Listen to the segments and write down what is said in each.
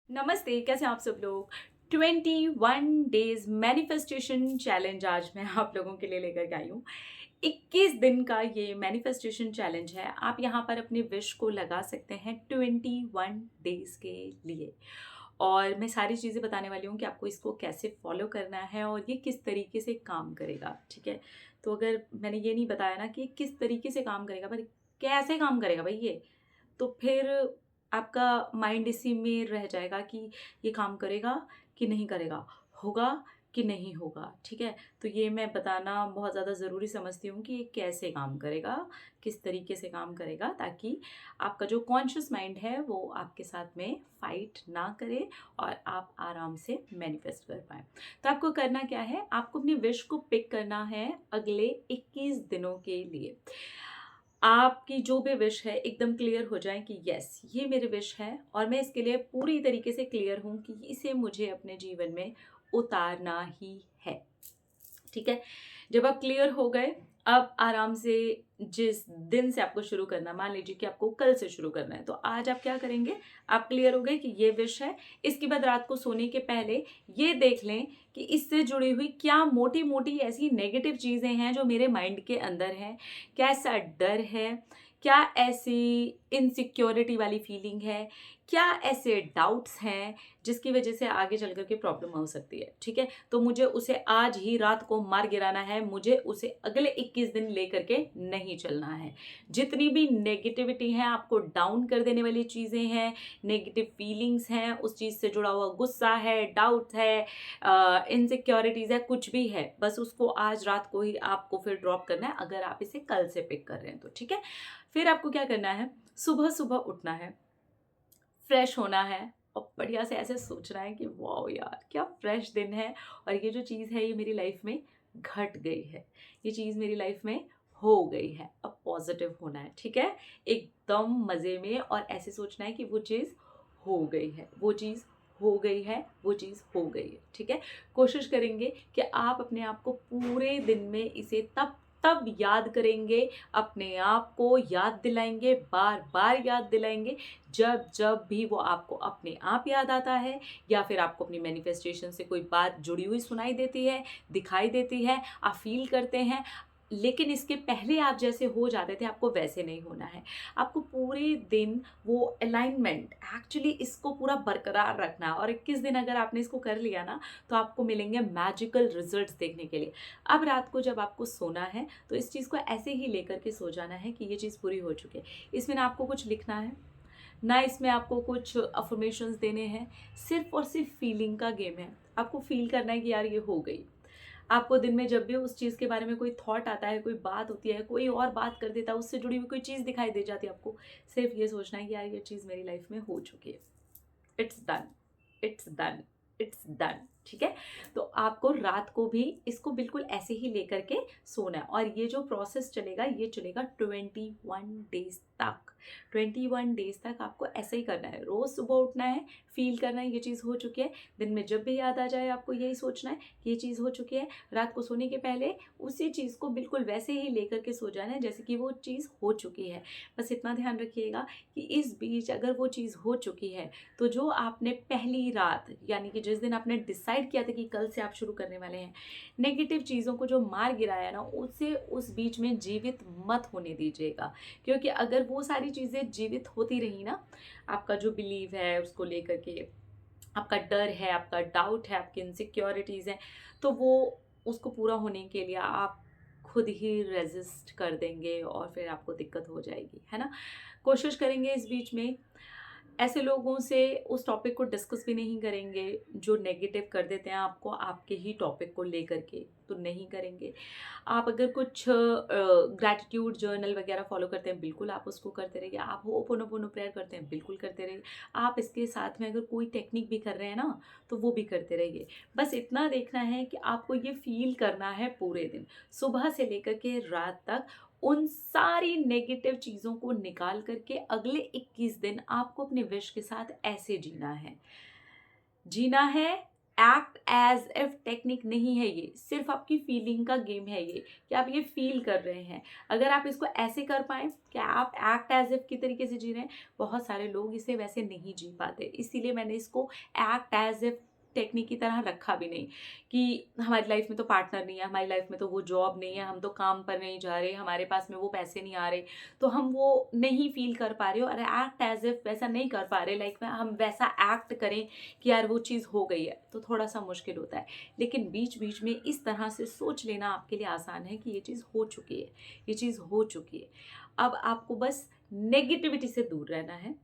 नमस्ते, कैसे हैं आप सब लोग। 21 मैनिफेस्टेशन चैलेंज आज मैं आप लोगों के लिए लेकर के आई हूँ। 21 दिन का ये मैनिफेस्टेशन चैलेंज है। आप यहाँ पर अपनी विश को लगा सकते हैं 21 डेज के लिए। और मैं सारी चीज़ें बताने वाली हूँ कि आपको इसको कैसे फॉलो करना है और ये किस तरीके से काम करेगा, ठीक है। तो अगर मैंने ये नहीं बताया ना कि किस तरीके से काम करेगा, पर कैसे काम करेगा भाई ये, तो फिर आपका माइंड इसी में रह जाएगा कि ये काम करेगा कि नहीं करेगा, होगा कि नहीं होगा, ठीक है। तो ये मैं बताना बहुत ज़्यादा ज़रूरी समझती हूँ कि ये कैसे काम करेगा, किस तरीके से काम करेगा, ताकि आपका जो कॉन्शियस माइंड है वो आपके साथ में फाइट ना करे और आप आराम से मैनिफेस्ट कर पाएँ। तो आपको करना क्या है, आपको अपनी विश को पिक करना है अगले 21 दिनों के लिए। आपकी जो भी विश है एकदम क्लियर हो जाए कि यस ये मेरी विश है और मैं इसके लिए पूरी तरीके से क्लियर हूँ कि इसे मुझे अपने जीवन में उतारना ही है, ठीक है। जब आप क्लियर हो गए, अब आराम से जिस दिन से आपको शुरू करना, मान लीजिए कि आपको कल से शुरू करना है, तो आज आप क्या करेंगे, आप क्लियर हो गए कि ये विश है। इसके बाद रात को सोने के पहले ये देख लें कि इससे जुड़ी हुई क्या मोटी मोटी ऐसी नेगेटिव चीज़ें हैं जो मेरे माइंड के अंदर हैं, क्या ऐसा डर है, क्या ऐसी इनसिक्योरिटी वाली फीलिंग है, क्या ऐसे डाउट्स हैं जिसकी वजह से आगे चल कर के प्रॉब्लम हो सकती है, ठीक है। तो मुझे उसे आज ही रात को मार गिराना है, मुझे उसे अगले 21 दिन लेकर के नहीं चलना है। जितनी भी नेगेटिविटी है, आपको डाउन कर देने वाली चीज़ें हैं, नेगेटिव फीलिंग्स हैं, उस चीज़ से जुड़ा हुआ गुस्सा है, डाउट है, इनसिक्योरिटीज़ है, कुछ भी है, बस उसको आज रात को ही आपको फिर ड्रॉप करना है, अगर आप इसे कल से पिक कर रहे हैं तो, ठीक है। फिर आपको क्या करना है, सुबह सुबह उठना है, फ्रेश होना है और बढ़िया से ऐसे सोचना है कि वाओ यार क्या फ्रेश दिन है और ये जो चीज़ है ये मेरी लाइफ में घट गई है, ये चीज़ मेरी लाइफ में हो गई है। अब पॉजिटिव होना है, ठीक है, एकदम मज़े में, और ऐसे सोचना है कि वो चीज़ हो गई है, वो चीज़ हो गई है, वो चीज़ हो गई है, ठीक है। कोशिश करेंगे कि आप अपने आप को पूरे दिन में इसे तब तब याद करेंगे, अपने आप को याद दिलाएंगे, बार बार याद दिलाएंगे, जब जब भी वो आपको अपने आप याद आता है, या फिर आपको अपनी मैनिफेस्टेशन से कोई बात जुड़ी हुई सुनाई देती है, दिखाई देती है, आप फील करते हैं। लेकिन इसके पहले आप जैसे हो जाते थे, आपको वैसे नहीं होना है। आपको पूरे दिन वो अलाइनमेंट एक्चुअली इसको पूरा बरकरार रखना है, और 21 दिन अगर आपने इसको कर लिया ना, तो आपको मिलेंगे मैजिकल रिजल्ट्स देखने के लिए। अब रात को जब आपको सोना है, तो इस चीज़ को ऐसे ही लेकर के सो जाना है कि ये चीज़ पूरी हो चुकी है। इसमें ना आपको कुछ लिखना है, ना इसमें आपको कुछ अफर्मेशंस देने हैं, सिर्फ और सिर्फ फीलिंग का गेम है। आपको फील करना है कि यार ये हो गई। आपको दिन में जब भी उस चीज़ के बारे में कोई थॉट आता है, कोई बात होती है, कोई और बात कर देता है, उससे जुड़ी हुई कोई चीज़ दिखाई दे जाती है, आपको सिर्फ ये सोचना है कि यार ये चीज़ मेरी लाइफ में हो चुकी है। It's done, it's done, it's done, ठीक है। तो आपको रात को भी इसको बिल्कुल ऐसे ही लेकर के सोना है, और ये जो प्रोसेस चलेगा ये चलेगा 21 डेज तक। 21 डेज तक आपको ऐसे ही करना है, रोज सुबह उठना है, फील करना है ये चीज़ हो चुकी है, दिन में जब भी याद आ जाए आपको यही सोचना है कि ये चीज़ हो चुकी है, रात को सोने के पहले उसी चीज़ को बिल्कुल वैसे ही लेकर के सो जाना है जैसे कि वो चीज़ हो चुकी है। बस इतना ध्यान रखिएगा कि इस बीच अगर वो चीज़ हो चुकी है, तो जो आपने पहली रात, यानी कि जिस दिन आपने डिसाइड किया था कि कल से आप शुरू करने वाले हैं, नेगेटिव चीज़ों को जो मार गिराया ना, उसे उस बीच में जीवित मत होने दीजिएगा। क्योंकि अगर वो सारी चीज़ें जीवित होती रही ना, आपका जो बिलीव है उसको लेकर के, आपका डर है, आपका डाउट है, आपकी इनसिक्योरिटीज़ हैं, तो वो उसको पूरा होने के लिए आप खुद ही रेजिस्ट कर देंगे और फिर आपको दिक्कत हो जाएगी, है ना। कोशिश करेंगे इस बीच में ऐसे लोगों से उस टॉपिक को डिस्कस भी नहीं करेंगे जो नेगेटिव कर देते हैं आपको आपके ही टॉपिक को लेकर के, तो नहीं करेंगे। आप अगर कुछ ग्रैटिट्यूड जर्नल वगैरह फॉलो करते हैं, बिल्कुल आप उसको करते रहिए। आप होपोनोपोनो प्रेयर करते हैं, बिल्कुल करते रहिए। आप इसके साथ में अगर कोई टेक्निक भी कर रहे हैं ना, तो वो भी करते रहिए। बस इतना देखना है कि आपको ये फील करना है पूरे दिन, सुबह से लेकर के रात तक, उन सारी नेगेटिव चीज़ों को निकाल करके अगले 21 दिन आपको अपने विश के साथ ऐसे जीना है। जीना है एक्ट एज इफ टेक्निक नहीं है, ये सिर्फ आपकी फीलिंग का गेम है ये, कि आप ये फील कर रहे हैं। अगर आप इसको ऐसे कर पाएँ कि आप एक्ट एज इफ की तरीके से जी रहे हैं, बहुत सारे लोग इसे वैसे नहीं जी पाते। इसीलिए मैंने इसको एक्ट एज इफ टेक्निक की तरह रखा भी नहीं, कि हमारी लाइफ में तो पार्टनर नहीं है, हमारी लाइफ में तो वो जॉब नहीं है, हम तो काम पर नहीं जा रहे, हमारे पास में वो पैसे नहीं आ रहे, तो हम वो नहीं फील कर पा रहे हो और एक्ट एज इफ वैसा नहीं कर पा रहे लाइफ में, हम वैसा एक्ट करें कि यार वो चीज़ हो गई है, तो थोड़ा सा मुश्किल होता है। लेकिन बीच बीच में इस तरह से सोच लेना आपके लिए आसान है कि ये चीज़ हो चुकी है, ये चीज़ हो चुकी है। अब आपको बस नेगेटिविटी से दूर रहना है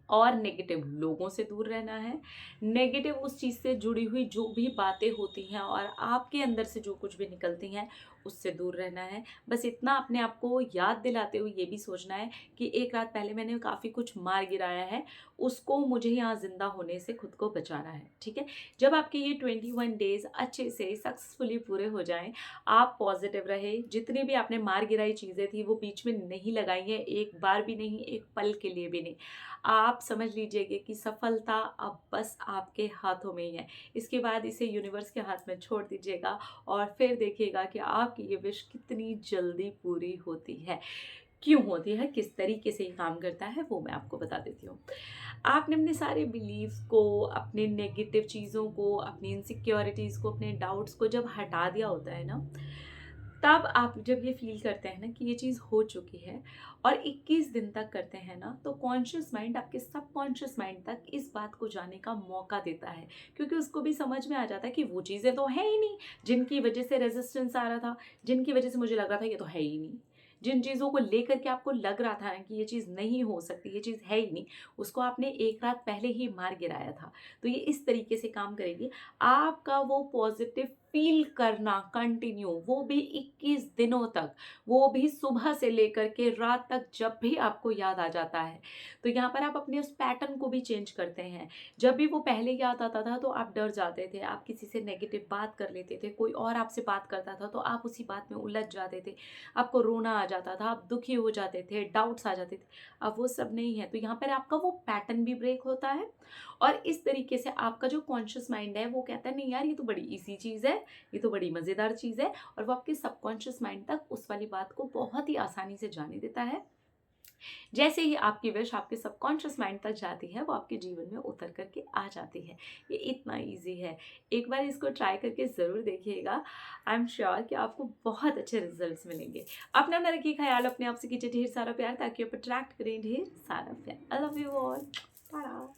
और नेगेटिव लोगों से दूर रहना है। नेगेटिव उस चीज़ से जुड़ी हुई जो भी बातें होती हैं और आपके अंदर से जो कुछ भी निकलती हैं, उससे दूर रहना है। बस इतना अपने आप को याद दिलाते हुए ये भी सोचना है कि एक रात पहले मैंने काफ़ी कुछ मार गिराया है, उसको मुझे यहाँ ज़िंदा होने से खुद को बचाना है, ठीक है? जब आपके ये 21 डेज़ अच्छे से सक्सेसफुली पूरे हो जाएँ, आप पॉज़िटिव रहे, जितनी भी आपने मार गिराई चीज़ें थी वो बीच में नहीं लगाई हैं, एक बार भी नहीं, एक पल के लिए भी नहीं। आप समझ लीजिएगा कि सफलता अब बस आपके हाथों में ही है। इसके बाद इसे यूनिवर्स के हाथ में छोड़ दीजिएगा और फिर देखिएगा कि आपकी ये विश कितनी जल्दी पूरी होती है। क्यों होती है, किस तरीके से ये काम करता है, वो मैं आपको बता देती हूँ। आपने अपने सारे बिलीव्स को, अपने नेगेटिव चीज़ों को, अपनी इनसिक्योरिटीज़ को, अपने डाउट्स को जब हटा दिया होता है ना, तब आप जब ये फ़ील करते हैं ना कि ये चीज़ हो चुकी है और 21 दिन तक करते हैं ना, तो कॉन्शियस माइंड आपके सबकॉन्शियस माइंड तक इस बात को जाने का मौका देता है, क्योंकि उसको भी समझ में आ जाता है कि वो चीज़ें तो हैं ही नहीं, जिनकी वजह से रेजिस्टेंस आ रहा था, जिनकी वजह से मुझे लग रहा था ये तो है ही नहीं। जिन चीज़ों को लेकर के आपको लग रहा था ना कि ये चीज़ नहीं हो सकती, ये चीज़ है ही नहीं, उसको आपने एक रात पहले ही मार गिराया था। तो ये इस तरीके से काम करेगी। आपका वो पॉज़िटिव फ़ील करना कंटिन्यू, वो भी 21 दिनों तक, वो भी सुबह से लेकर के रात तक, जब भी आपको याद आ जाता है। तो यहाँ पर आप अपने उस पैटर्न को भी चेंज करते हैं। जब भी वो पहले याद आता था तो आप डर जाते थे, आप किसी से नेगेटिव बात कर लेते थे, कोई और आपसे बात करता था तो आप उसी बात में उलझ जाते थे, आपको रोना आ जाता था, आप दुखी हो जाते थे, डाउट्स आ जाते थे। अब वो सब नहीं है, तो यहाँ पर आपका वो पैटर्न भी ब्रेक होता है और इस तरीके से आपका जो कॉन्शियस माइंड है वो कहता है नहीं यार ये तो बड़ी ईज़ी चीज़ है, ये तो बड़ी मज़ेदार चीज़ है, और वो आपके सबकॉन्शियस माइंड तक उस वाली बात को बहुत ही आसानी से जाने देता है। जैसे ही आपकी विश आपके सबकॉन्शियस माइंड तक जाती है, वो आपके जीवन में उतर करके आ जाती है। ये इतना ईज़ी है। एक बार इसको ट्राई करके ज़रूर देखिएगा। आई एम श्योर कि आपको बहुत अच्छे रिजल्ट्स मिलेंगे। अपना ना रखिए ख़याल, अपने आप से कीजिए ढेर सारा प्यार, ताकि आप अट्रैक्ट करें ढेर सारा प्यार। I love you all. Tata.